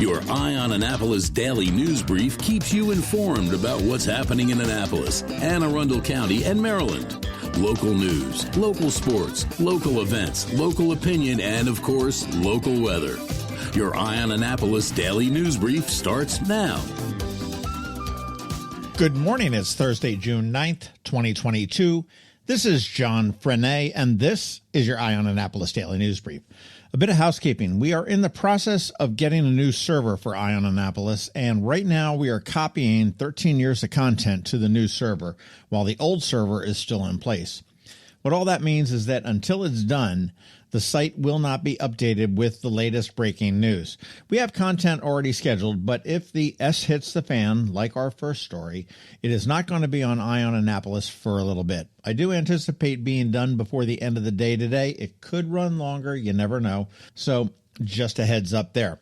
Your Eye on Annapolis daily news brief keeps you informed about what's happening in Annapolis, Anne Arundel County, and Maryland. Local news, local sports, local events, local opinion, and, of course, local weather. Your Eye on Annapolis daily news brief starts now. Good morning. It's Thursday, June 9th, 2022. This is John Frenaye, and this is your Eye on Annapolis daily news brief. A bit of housekeeping. We are in the process of getting a new server for Eye on Annapolis, and right now we are copying 13 years of content to the new server while the old server is still in place. What all that means is that until it's done, the site will not be updated with the latest breaking news. We have content already scheduled, but if the S hits the fan, like our first story, it is not going to be on Eye on Annapolis for a little bit. I do anticipate being done before the end of the day today. It could run longer. You never know. So just a heads up there.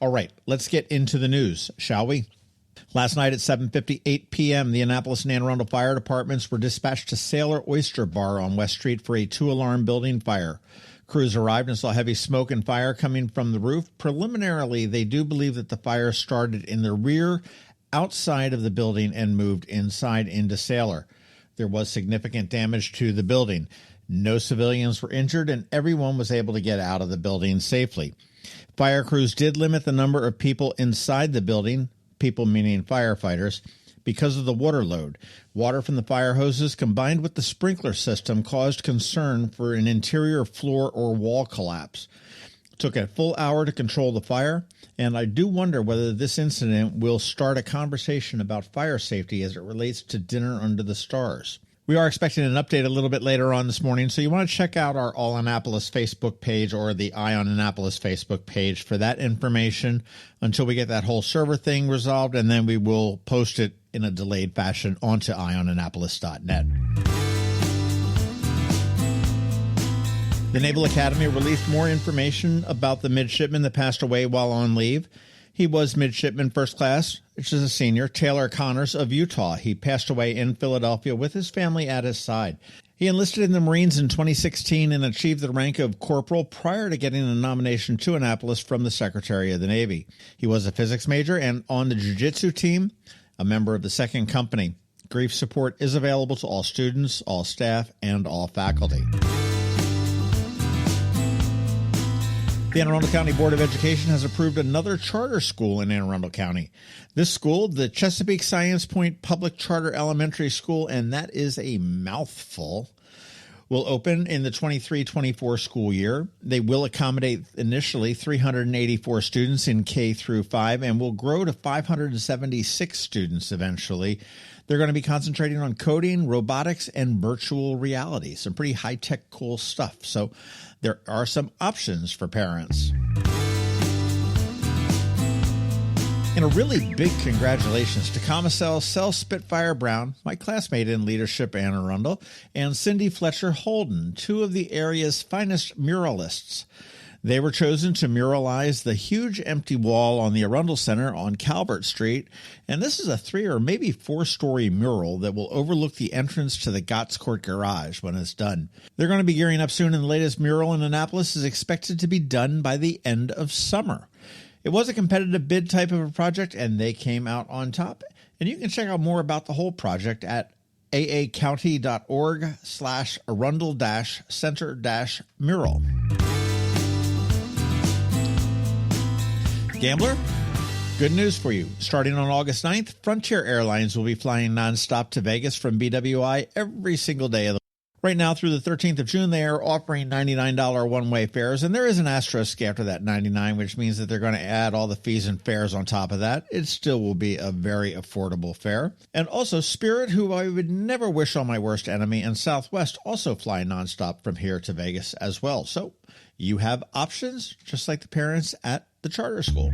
All right, let's get into the news, shall we? Last night at 7:58 p.m., the Annapolis and Anne Arundel Fire Departments were dispatched to Sailor Oyster Bar on West Street for a 2-alarm building fire. Crews arrived and saw heavy smoke and fire coming from the roof. Preliminarily, they do believe that the fire started in the rear outside of the building and moved inside into Sailor. There was significant damage to the building. No civilians were injured, and everyone was able to get out of the building safely. Fire crews did limit the number of people inside the building, people meaning firefighters, because of the water load. Water from the fire hoses combined with the sprinkler system caused concern for an interior floor or wall collapse. It took a full hour to control the fire, and I do wonder whether this incident will start a conversation about fire safety as it relates to dinner under the stars. We are expecting an update a little bit later on this morning, so you want to check out our All Annapolis Facebook page or the Eye on Annapolis Facebook page for that information until we get that whole server thing resolved, and then we will post it in a delayed fashion onto eyeonannapolis.net. The Naval Academy released more information about the midshipman that passed away while on leave. He was Midshipman First Class, which is a senior, Taylor Connors of Utah. He passed away in Philadelphia with his family at his side. He enlisted in the Marines in 2016 and achieved the rank of corporal prior to getting a nomination to Annapolis from the Secretary of the Navy. He was a physics major and on the jiu-jitsu team, a member of the 2nd Company. Grief support is available to all students, all staff, and all faculty. The Anne Arundel County Board of Education has approved another charter school in Anne Arundel County. This school, the Chesapeake Science Point Public Charter Elementary School, and that is a mouthful, will open in the 23-24 school year. They will accommodate initially 384 students in K through 5 and will grow to 576 students eventually. They're going to be concentrating on coding, robotics, and virtual reality. Some pretty high-tech, cool stuff. So there are some options for parents. And a really big congratulations to Comacell, Spitfire Brown, my classmate in leadership, Anne Arundel, and Cindy Fletcher Holden, 2 of the area's finest muralists. They were chosen to muralize the huge empty wall on the Arundel Center on Calvert Street, and this is a 3 or maybe 4-story mural that will overlook the entrance to the Gotts Court garage when it's done. They're going to be gearing up soon, and the latest mural in Annapolis is expected to be done by the end of summer. It was a competitive bid type of a project, and they came out on top. And you can check out more about the whole project at aacounty.org/arundel-center-mural. Gambler, good news for you. Starting on August 9th, Frontier Airlines will be flying nonstop to Vegas from BWI every single day of the week. Right now, through the 13th of June, they are offering $99 one-way fares, and there is an asterisk after that $99, which means that they're going to add all the fees and fares on top of that. It still will be a very affordable fare. And also, Spirit, who I would never wish on my worst enemy, and Southwest also fly nonstop from here to Vegas as well. So you have options, just like the parents at the charter school.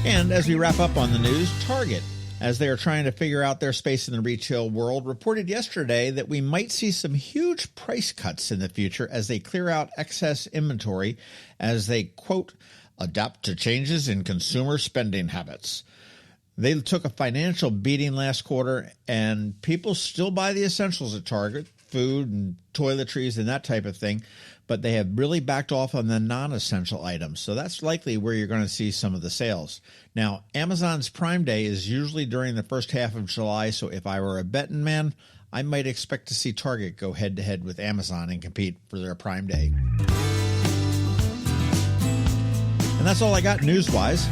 And as we wrap up on the news, Target, as they are trying to figure out their space in the retail world, reported yesterday that we might see some huge price cuts in the future as they clear out excess inventory as they, quote, adapt to changes in consumer spending habits. They took a financial beating last quarter, and people still buy the essentials at Target. food and toiletries and that type of thing, but they have really backed off on the non-essential items. So that's likely where you're going to see some of the sales. Now, Amazon's Prime Day is usually during the first half of July, so if I were a betting man, I might expect to see Target go head-to-head with Amazon and compete for their Prime Day. And that's all I got news-wise.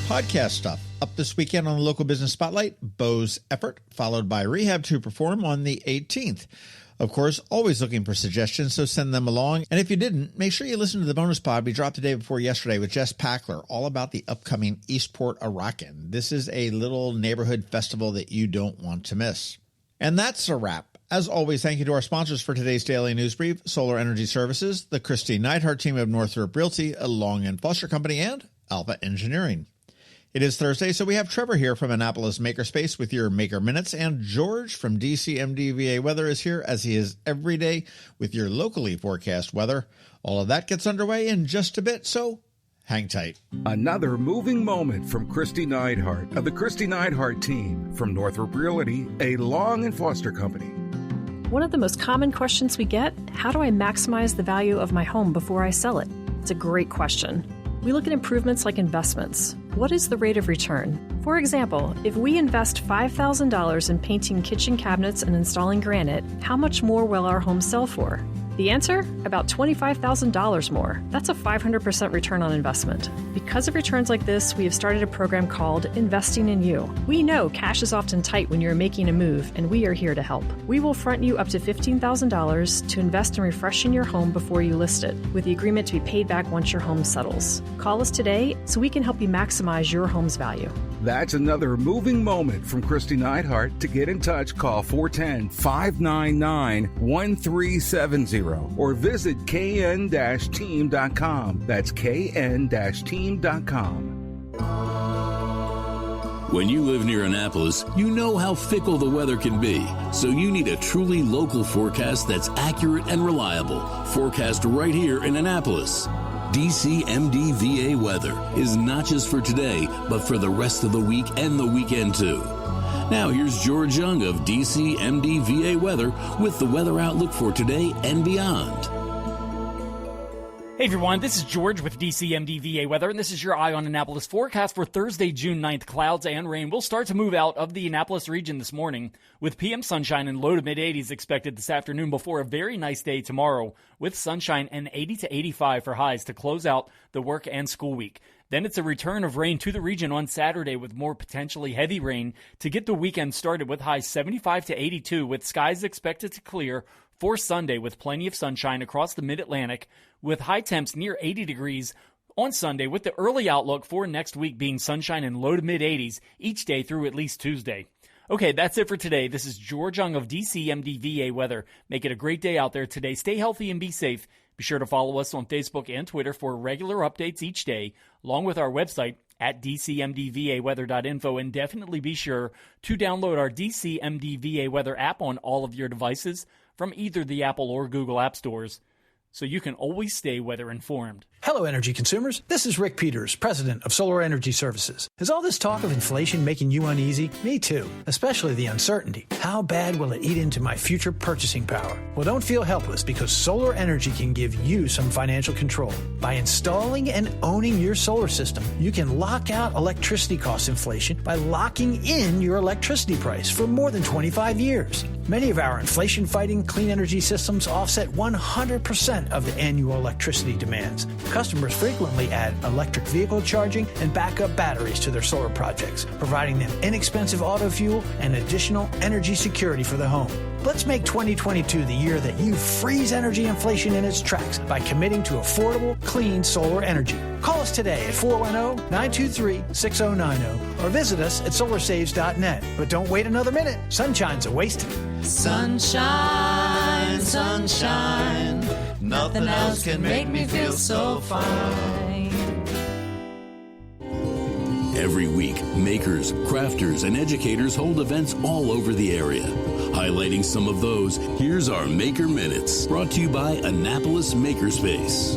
Podcast stuff. Up this weekend on the Local Business Spotlight, Bo's Effort, followed by Rehab to Perform on the 18th. Of course, always looking for suggestions, so send them along. And if you didn't, make sure you listen to the bonus pod we dropped the day before yesterday with Jess Packler, all about the upcoming Eastport A-Rockin'. This is a little neighborhood festival that you don't want to miss. And that's a wrap. As always, thank you to our sponsors for today's Daily News Brief, Solar Energy Services, the Kristi Neidhardt Team of Northrop Realty, a Long & Foster Company, and Alpha Engineering. It is Thursday, so we have Trevor here from Annapolis Makerspace with your Maker Minutes, and George from DCMDVA Weather is here, as he is every day, with your locally forecast weather. All of that gets underway in just a bit, so hang tight. Another moving moment from Kristi Neidhardt of the Kristi Neidhardt Team from Northrop Realty, a Long & Foster Company. One of the most common questions we get, how do I maximize the value of my home before I sell it? It's a great question. We look at improvements like investments. What is the rate of return? For example, if we invest $5,000 in painting kitchen cabinets and installing granite, how much more will our home sell for? The answer? About $25,000 more. That's a 500% return on investment. Because of returns like this, we have started a program called Investing in You. We know cash is often tight when you're making a move, and we are here to help. We will front you up to $15,000 to invest in refreshing your home before you list it, with the agreement to be paid back once your home settles. Call us today so we can help you maximize your home's value. That's another moving moment from Kristi Neidhardt. To get in touch, call 410-599-1370 or visit kn-team.com. That's kn-team.com. When you live near Annapolis, you know how fickle the weather can be. So you need a truly local forecast that's accurate and reliable. Forecast right here in Annapolis. DCMDVA Weather is not just for today, but for the rest of the week and the weekend too. Now here's George Young of DCMDVA Weather with the weather outlook for today and beyond. Hey everyone, this is George with DCMDVA Weather, and this is your Eye on Annapolis forecast for Thursday, June 9th. Clouds and rain will start to move out of the Annapolis region this morning, with PM sunshine and low to mid-80s expected this afternoon before a very nice day tomorrow, with sunshine and 80 to 85 for highs to close out the work and school week. Then it's a return of rain to the region on Saturday with more potentially heavy rain to get the weekend started with highs 75 to 82, with skies expected to clear for Sunday with plenty of sunshine across the mid-Atlantic, with high temps near 80 degrees on Sunday, with the early outlook for next week being sunshine and low to mid-80s each day through at least Tuesday. Okay, that's it for today. This is George Young of DCMDVA Weather. Make it a great day out there today. Stay healthy and be safe. Be sure to follow us on Facebook and Twitter for regular updates each day, along with our website at dcmdvaweather.info, and definitely be sure to download our DCMDVA Weather app on all of your devices from either the Apple or Google app stores, so you can always stay weather informed. Hello, energy consumers. This is Rick Peters, president of Solar Energy Services. Is all this talk of inflation making you uneasy? Me too, especially the uncertainty. How bad will it eat into my future purchasing power? Well, don't feel helpless, because solar energy can give you some financial control. By installing and owning your solar system, you can lock out electricity cost inflation by locking in your electricity price for more than 25 years. Many of our inflation-fighting clean energy systems offset 100% of the annual electricity demands. Customers frequently add electric vehicle charging and backup batteries to their solar projects, providing them inexpensive auto fuel and additional energy security for the home. Let's make 2022 the year that you freeze energy inflation in its tracks by committing to affordable, clean solar energy. Call us today at 410-923-6090 or visit us at solarsaves.net. But don't wait another minute. Sunshine's a wasted. Sunshine, sunshine, nothing else can make me feel so fine. Every week, makers, crafters, and educators hold events all over the area. Highlighting some of those, here's our Maker Minutes, brought to you by Annapolis Makerspace.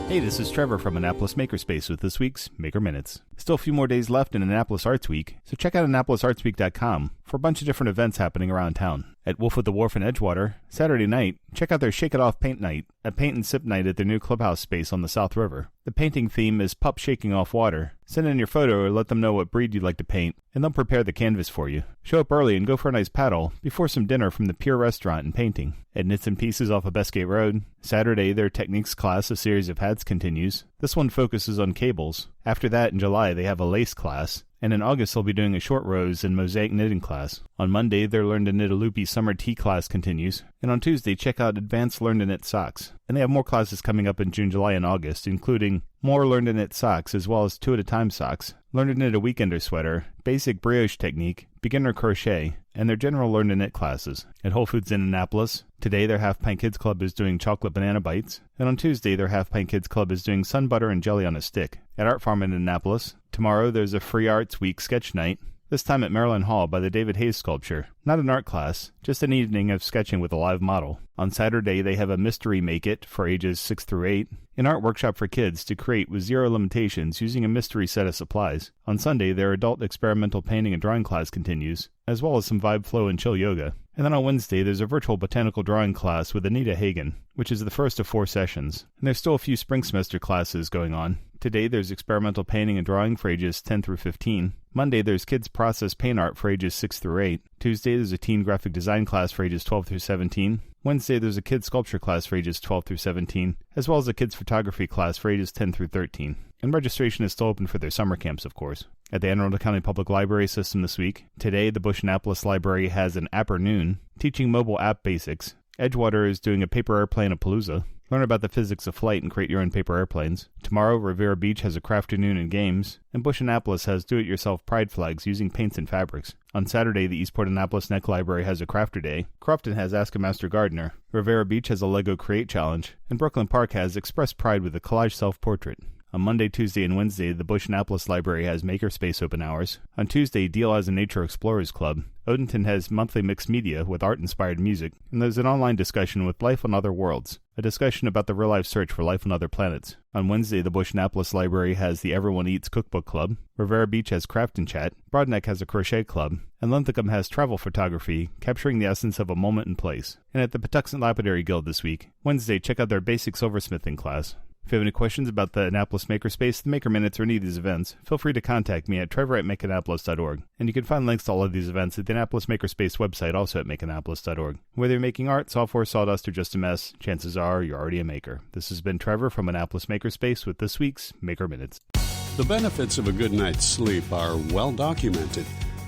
Hey, this is Trevor from Annapolis Makerspace with this week's Maker Minutes. Still a few more days left in Annapolis Arts Week, so check out AnnapolisArtsWeek.com for a bunch of different events happening around town. At Wolf at the Wharf in Edgewater, Saturday night, check out their Shake It Off Paint Night, a paint and sip night at their new clubhouse space on the South River. The painting theme is Pup Shaking Off Water. Send in your photo or let them know what breed you'd like to paint, and they'll prepare the canvas for you. Show up early and go for a nice paddle before some dinner from the Pier Restaurant and painting. At Knits and Pieces off of Bestgate Road, Saturday their Techniques class, a series of hats, continues. This one focuses on cables. After that, in July, they have a lace class. And in August, they'll be doing a short rows and mosaic knitting class. On Monday, their Learn to Knit a Loopy summer tea class continues. And on Tuesday, check out Advanced Learn to Knit Socks. And they have more classes coming up in June, July, and August, including more Learn to Knit Socks, as well as 2-at-a-time socks, Learn to Knit a Weekender Sweater, Basic Brioche Technique, Beginner Crochet, and their general Learn to Knit classes. At Whole Foods in Annapolis, today their Half Pint Kids Club is doing chocolate banana bites, and on Tuesday their Half Pint Kids Club is doing sun butter and jelly on a stick. At Art Farm in Annapolis, tomorrow there's a Free Arts Week sketch night, this time at Maryland Hall by the David Hayes Sculpture. Not an art class, just an evening of sketching with a live model. On Saturday, they have a Mystery Make It for ages 6 through 8, an art workshop for kids to create with zero limitations using a mystery set of supplies. On Sunday, their adult experimental painting and drawing class continues, as well as some vibe flow and chill yoga. And then on Wednesday, there's a virtual botanical drawing class with Anita Hagen, which is the first of 4 sessions. And there's still a few spring semester classes going on. Today, there's experimental painting and drawing for ages 10 through 15. Monday, there's kids process paint art for ages 6 through 8. Tuesday, there's a teen graphic design class for ages 12 through 17. Wednesday, there's a kids sculpture class for ages 12 through 17, as well as a kids photography class for ages 10 through 13. And registration is still open for their summer camps, of course. At the Anne Arundel County Public Library System this week, today the Bush Annapolis Library has an Appernoon teaching mobile app basics. Edgewater is doing a paper airplane-a-palooza. Learn about the physics of flight and create your own paper airplanes. Tomorrow, Rivera Beach has a crafternoon and games, and Bush Annapolis has do-it-yourself pride flags using paints and fabrics. On Saturday, the Eastport Annapolis Neck Library has a crafter day. Crofton has Ask a Master Gardener. Rivera Beach has a Lego Create Challenge, and Brooklyn Park has Express Pride with a collage self-portrait. On Monday, Tuesday, and Wednesday, the Bush Annapolis Library has Makerspace open hours. On Tuesday, Deal has a Nature Explorers Club. Odenton has monthly mixed media with art-inspired music. And there's an online discussion with Life on Other Worlds, a discussion about the real-life search for life on other planets. On Wednesday, the Bush Annapolis Library has the Everyone Eats Cookbook Club. Rivera Beach has Craft and Chat. Broadneck has a Crochet Club. And Linthicum has Travel Photography, capturing the essence of a moment and place. And at the Patuxent Lapidary Guild this week, Wednesday, check out their basic silversmithing class. If you have any questions about the Annapolis Makerspace, the Maker Minutes, or any of these events, feel free to contact me at trevor@makeannapolis.org. And you can find links to all of these events at the Annapolis Makerspace website, also at makeannapolis.org. Whether you're making art, software, sawdust, or just a mess, chances are you're already a maker. This has been Trevor from Annapolis Makerspace with this week's Maker Minutes. The benefits of a good night's sleep are well documented.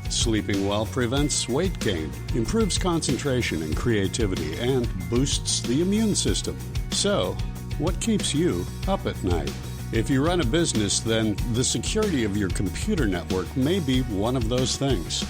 Sleeping well prevents weight gain, improves concentration and creativity, and boosts the immune system. So, what keeps you up at night? If you run a business, then the security of your computer network may be one of those things.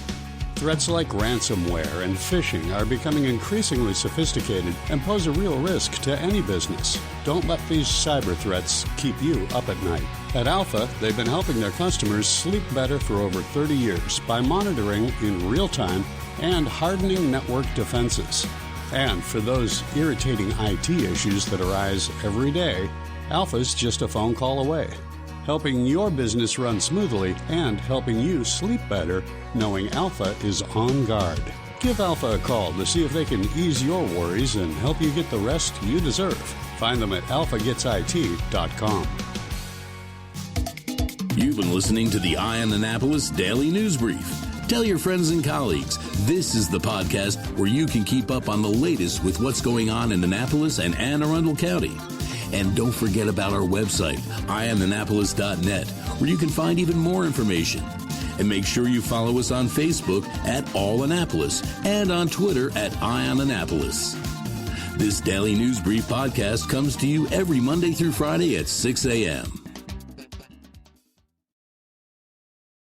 Threats like ransomware and phishing are becoming increasingly sophisticated and pose a real risk to any business. Don't let these cyber threats keep you up at night. At Alpha, they've been helping their customers sleep better for over 30 years by monitoring in real time and hardening network defenses. And for those irritating IT issues that arise every day, Alpha's just a phone call away, helping your business run smoothly and helping you sleep better, knowing Alpha is on guard. Give Alpha a call to see if they can ease your worries and help you get the rest you deserve. Find them at alphagetsit.com. You've been listening to the Eye on Annapolis Daily News Brief. Tell your friends and colleagues, this is the podcast where you can keep up on the latest with what's going on in Annapolis and Anne Arundel County. And don't forget about our website, eyeonannapolis.net, where you can find even more information. And make sure you follow us on Facebook at All Annapolis and on Twitter at Eye on Annapolis. This Daily News Brief podcast comes to you every Monday through Friday at 6 a.m.